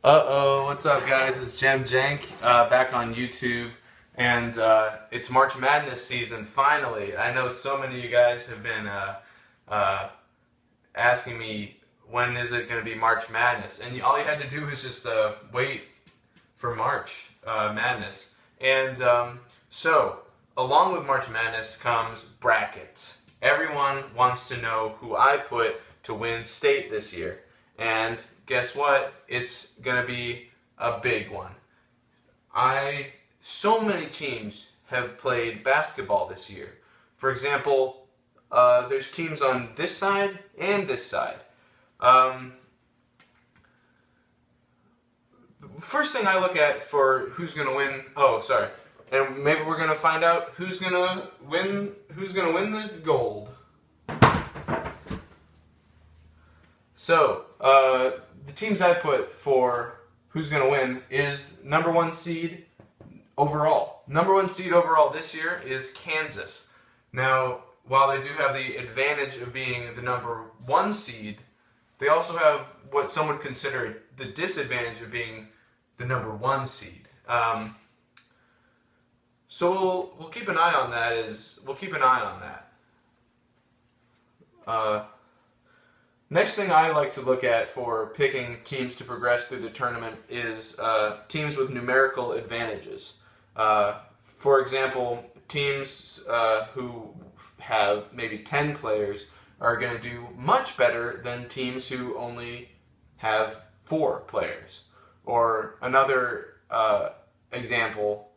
Uh-oh, what's up guys? It's Gem Jank back on YouTube, and it's March Madness season finally. I know so many of you guys have been asking me when is it going to be March Madness, and all you had to do was just wait for March Madness. And so, along with March Madness comes brackets. Everyone wants to know who I put to win state this year, and guess what? It's gonna be a big one. So many teams have played basketball this year. For example, there's teams on this side and this side. First thing I look at for who's gonna win. Oh, sorry. And maybe we're gonna find out who's gonna win. Who's gonna win the gold? So, the teams I put for who's going to win is number one seed overall. Number one seed overall this year is Kansas. Now, while they do have the advantage of being the number one seed, they also have what some would consider the disadvantage of being the number one seed. So we'll keep an eye on that. Next thing I like to look at for picking teams to progress through the tournament is teams with numerical advantages. For example, teams who have maybe 10 players are going to do much better than teams who only have 4 players. Or another example,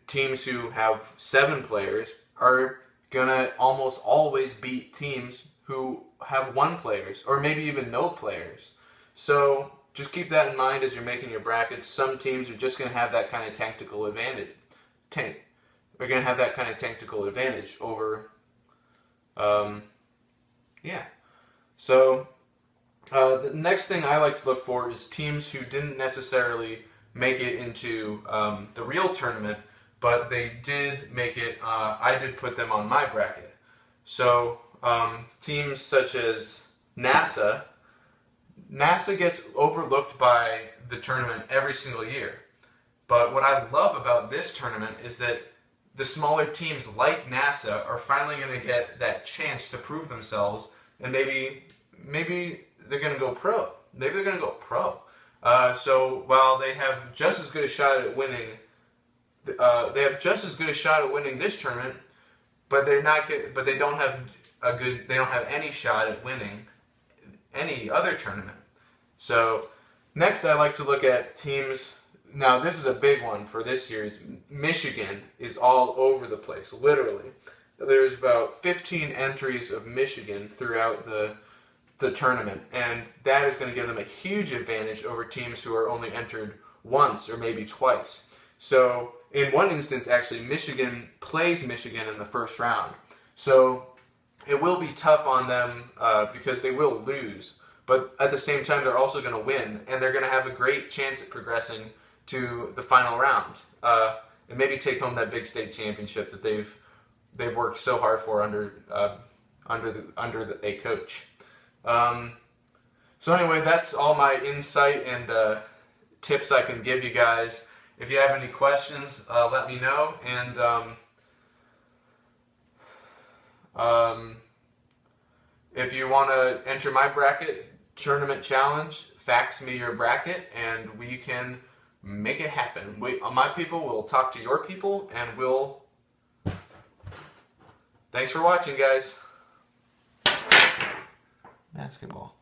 teams who have 7 players are going to almost always beat teams who have 1 players, or maybe even no players. So just keep that in mind as you're making your brackets. Some teams are just going to have that kind of tactical advantage. They're going to have that kind of tactical advantage over, yeah. So the next thing I like to look for is teams who didn't necessarily make it into the real tournament, but they did make it. I did put them on my bracket. So teams such as NASA gets overlooked by the tournament every single year. But what I love about this tournament is that the smaller teams like NASA are finally going to get that chance to prove themselves, and maybe they're going to go pro. Maybe they're going to go pro. So while they have just as good a shot at winning, this tournament, but they don't have any shot at winning any other tournament. So next I like to look at teams. Now this is a big one for this year. Michigan is all over the place, literally. There's about 15 entries of Michigan throughout the tournament, and that is going to give them a huge advantage over teams who are only entered once or maybe twice. So in one instance, actually, Michigan plays Michigan in the first round. So it will be tough on them because they will lose, but at the same time they're also going to win, and they're going to have a great chance at progressing to the final round and maybe take home that big state championship that they've worked so hard for under a coach. So anyway, that's all my insight and tips I can give you guys. If you have any questions, let me know, and if you want to enter my bracket tournament challenge, fax me your bracket and we can make it happen. My people will talk to your people, and thanks for watching, guys. Basketball.